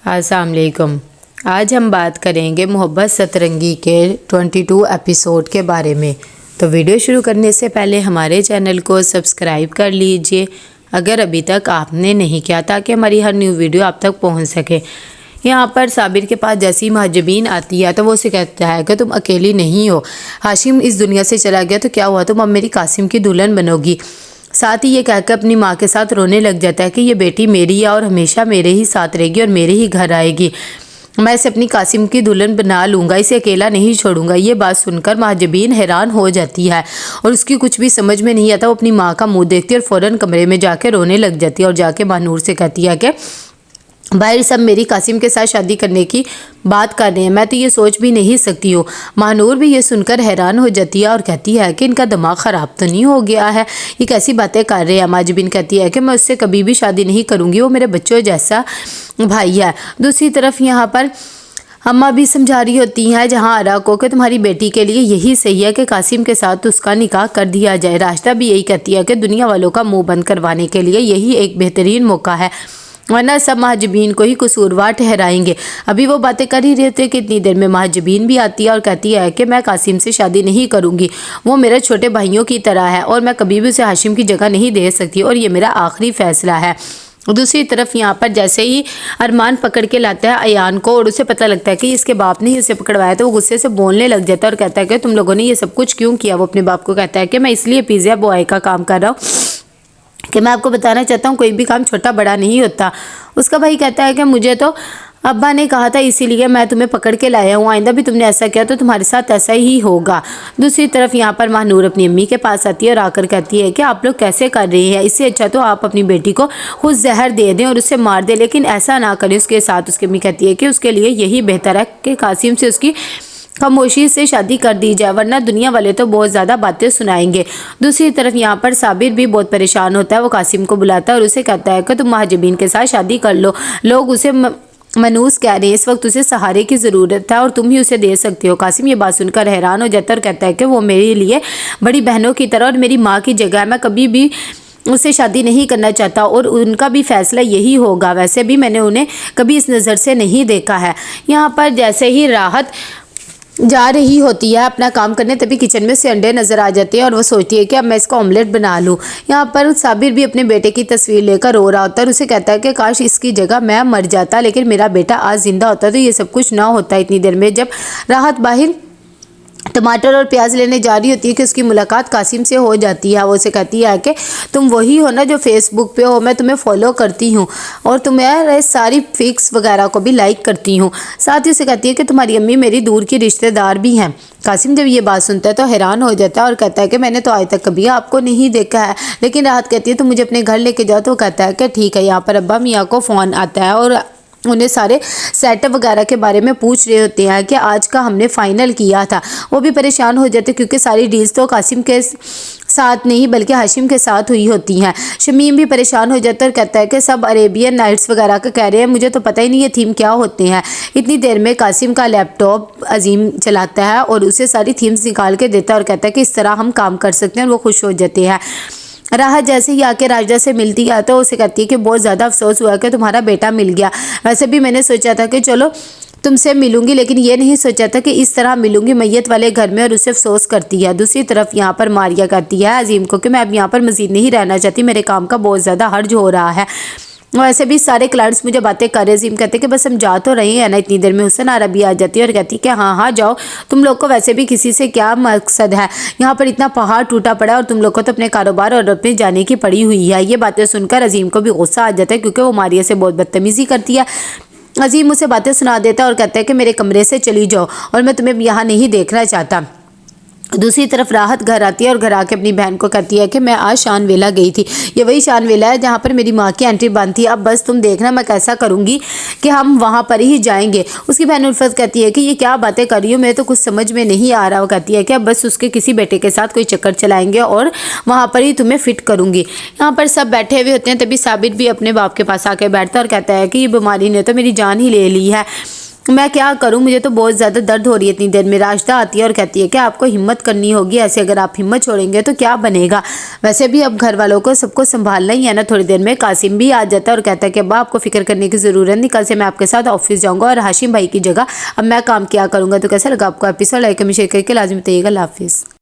अस्सलाम वालेकुम। आज हम बात करेंगे मोहब्बत सतरंगी के 22 एपिसोड के बारे में। तो वीडियो शुरू करने से पहले हमारे चैनल को सब्सक्राइब कर लीजिए अगर अभी तक आपने नहीं किया, ताकि हमारी हर न्यू वीडियो आप तक पहुंच सके। यहाँ पर साबिर के पास जैसी महाजबीन आती है तो वो उसे कहता है कि तुम अकेली नहीं हो, हाशिम इस दुनिया से चला गया तो क्या हुआ, तुम अब मेरी कासिम की दुल्हन बनोगी। साथ ही ये कहकर अपनी माँ के साथ रोने लग जाता है कि ये बेटी मेरी है और हमेशा मेरे ही साथ रहेगी और मेरे ही घर आएगी। मैं इसे अपनी कासिम की दुल्हन बना लूँगा, इसे अकेला नहीं छोड़ूंगा। ये बात सुनकर महाजबीन हैरान हो जाती है और उसकी कुछ भी समझ में नहीं आता। वो अपनी माँ का मुंह देखती है और फ़ौरन कमरे में जाके रोने लग जाती है और जाके महानूर से कहती है कि भाई सब मेरी कासिम के साथ शादी करने की बात कर रहे हैं, मैं तो ये सोच भी नहीं सकती हूँ। महानूर भी ये सुनकर हैरान हो जाती है और कहती है कि इनका दिमाग ख़राब तो नहीं हो गया है, ये कैसी बातें कर रहे हैं। महाजबीन कहती है कि मैं उससे कभी भी शादी नहीं करूँगी, वो मेरे बच्चों जैसा भाई है। दूसरी तरफ यहाँ पर अम्मा भी समझा रही होती हैं जहाँ आरा को कि तुम्हारी बेटी के लिए यही सही है कि कासिम के साथ उसका निकाह कर दिया जाए। राशिदा भी यही कहती है कि दुनिया वालों का मुँह बंद करवाने के लिए यही एक बेहतरीन मौका है, वरना सब महाजबीन को ही कसूरवार ठहराएंगे। अभी वो बातें कर ही रहे थे कि इतनी देर में महाजबीन भी आती है और कहती है कि मैं कासिम से शादी नहीं करूँगी, वो मेरे छोटे भाइयों की तरह है और मैं कभी भी उसे हाशिम की जगह नहीं दे सकती और ये मेरा आखिरी फैसला है। दूसरी तरफ यहाँ पर जैसे ही अरमान पकड़ के लाता है अयान को और उसे पता लगता है कि इसके बाप ने ही उसे पकड़वाया, तो वो गुस्से से बोलने लग जाता है और कहता है कि तुम लोगों ने ये सब कुछ क्यों किया। वो अपने बाप को कहता है कि मैं इसलिए पिज़्ज़ा बॉय का काम कर रहा हूँ कि मैं आपको बताना चाहता हूँ कोई भी काम छोटा बड़ा नहीं होता। उसका भाई कहता है कि मुझे तो अब्बा ने कहा था इसीलिए मैं तुम्हें पकड़ के लाया हूँ, आइंदा भी तुमने ऐसा किया तो तुम्हारे साथ ऐसा ही होगा। दूसरी तरफ यहाँ पर महानूर अपनी अम्मी के पास आती है और आकर कहती है कि आप लोग कैसे कर रहे हैं, इससे अच्छा तो आप अपनी बेटी को खुद जहर दे दें और उसे मार दें, लेकिन ऐसा ना करें उसके साथ। उसकी अम्मी कहती है कि उसके लिए यही बेहतर है कि कासिम से उसकी खामोशी से शादी कर दी जाए, वरना दुनिया वाले तो बहुत ज़्यादा बातें सुनाएंगे। दूसरी तरफ यहाँ पर साबिर भी बहुत परेशान होता है। वो कासिम को बुलाता है और उसे कहता है कि तुम महाजबीन के साथ शादी कर लो, लोग उसे मनूस कह रहे हैं, इस वक्त उसे सहारे की ज़रूरत है और तुम ही उसे दे सकते हो। कासिम ये बात सुनकर हैरान हो जाता है और कहता है कि वो मेरे लिए बड़ी बहनों की तरह और मेरी माँ की जगह है, मैं कभी भी उससे शादी नहीं करना चाहता और उनका भी फैसला यही होगा। वैसे भी मैंने उन्हें कभी इस नज़र से नहीं देखा है। यहाँ पर जैसे ही राहत जा रही होती है अपना काम करने, तभी किचन में से अंडे नज़र आ जाते हैं और वो सोचती है कि अब मैं इसका ऑमलेट बना लूँ। यहाँ पर साबिर भी अपने बेटे की तस्वीर लेकर रो रहा होता है और उसे कहता है कि काश इसकी जगह मैं मर जाता, लेकिन मेरा बेटा आज ज़िंदा होता तो ये सब कुछ ना होता। इतनी देर में जब राहत बाहर टमाटर और प्याज लेने जा रही होती है कि उसकी मुलाकात कासिम से हो जाती है। वो उसे कहती है कि तुम वही हो ना जो फेसबुक पे हो, मैं तुम्हें फॉलो करती हूँ और तुम्हें सारी फिक्स वगैरह को भी लाइक करती हूँ। साथ ही उसे कहती है कि तुम्हारी अम्मी मेरी दूर की रिश्तेदार भी हैं। कासिम जब ये बात सुनता है तो हैरान हो जाता है और कहता है कि मैंने तो आज तक कभी आपको नहीं देखा है, लेकिन राहत कहती है तुम मुझे अपने घर लेके जाओ। तो कहता है कि ठीक है। यहाँ पर अब्बा मियाँ को फ़ोन आता है और उन्हें सारे सेटअप वगैरह के बारे में पूछ रहे होते हैं कि आज का हमने फ़ाइनल किया था। वो भी परेशान हो जाते क्योंकि सारी डील्स तो कासिम के साथ नहीं बल्कि हाशिम के साथ हुई होती हैं। शमीम भी परेशान हो जाता है और कहता है कि सब अरेबियन नाइट्स वगैरह का कह रहे हैं, मुझे तो पता ही नहीं ये थीम क्या होते हैं। इतनी देर में कासिम का लैपटॉप अजीम चलाता है और उसे सारी थीम्स निकाल के देता है और कहता है कि इस तरह हम काम कर सकते हैं और वो खुश हो जाते हैं। राहत जैसे ही आके राजदा से मिलती है तो उसे कहती है कि बहुत ज़्यादा अफसोस हुआ कि तुम्हारा बेटा मिल गया। वैसे भी मैंने सोचा था कि चलो तुमसे मिलूंगी, लेकिन ये नहीं सोचा था कि इस तरह मिलूंगी मैयत वाले घर में, और उससे अफसोस करती है। दूसरी तरफ यहाँ पर मारिया कहती है अजीम को कि मैं अब यहाँ पर मज़ीद नहीं रहना चाहती, मेरे काम का बहुत ज़्यादा हर्ज हो रहा है। वैसे भी सारे क्लाइंट्स मुझे बातें कर रहे। अजीम कहते हैं कि बस हम जा तो रहे हैं ना। इतनी देर में हुसैन आरा भी आ जाती है और कहती है कि हाँ हाँ जाओ, तुम लोग को वैसे भी किसी से क्या मकसद है, यहाँ पर इतना पहाड़ टूटा पड़ा है और तुम लोग को तो अपने कारोबार और अपने जाने की पड़ी हुई है। ये बातें सुनकर अजीम को भी गुस्सा आ जाता है क्योंकि वो मारिया से बहुत बदतमीज़ी करती है। अजीम उसे बातें सुना देता है और कहता है कि मेरे कमरे से चली जाओ और मैं तुम्हें यहाँ नहीं देखना चाहता। दूसरी तरफ राहत घर आती है और घर आके अपनी बहन को कहती है कि मैं आज शानवेला गई थी, ये वही शानवेला है जहाँ पर मेरी माँ की एंट्री बंद थी, अब बस तुम देखना मैं कैसा करूँगी कि हम वहाँ पर ही जाएंगे। उसकी बहन उल्फत कहती है कि ये क्या बातें कर रही हो, मैं तो कुछ समझ में नहीं आ रहा। वो कहती है कि अब बस उसके किसी बेटे के साथ कोई चक्कर चलाएंगे और वहाँ पर ही तुम्हें फिट करूँगी। यहाँ पर सब बैठे हुए होते हैं, तभी साबिर भी अपने बाप के पास आके बैठता है और कहता है कि ये बीमारी ने तो मेरी जान ही ले ली है। मैं क्या करूं, मुझे तो बहुत ज़्यादा दर्द हो रही है इतनी देर में। राशिदा आती है और कहती है कि आपको हिम्मत करनी होगी, ऐसे अगर आप हिम्मत छोड़ेंगे तो क्या बनेगा। वैसे भी अब घर वालों को सबको संभालना ही है ना। थोड़ी देर में कासिम भी आ जाता है और कहता है कि अब्बा आपको फिक्र करने की ज़रूरत नहीं, कल से मैं आपके साथ ऑफिस जाऊँगा और हाशिम भाई की जगह अब मैं काम किया करूँगा। तो कैसा लगा आपको एपिसोड, लाइक में शेयर करके लाजमी बताइएगा। अल्लाह हाफिज़।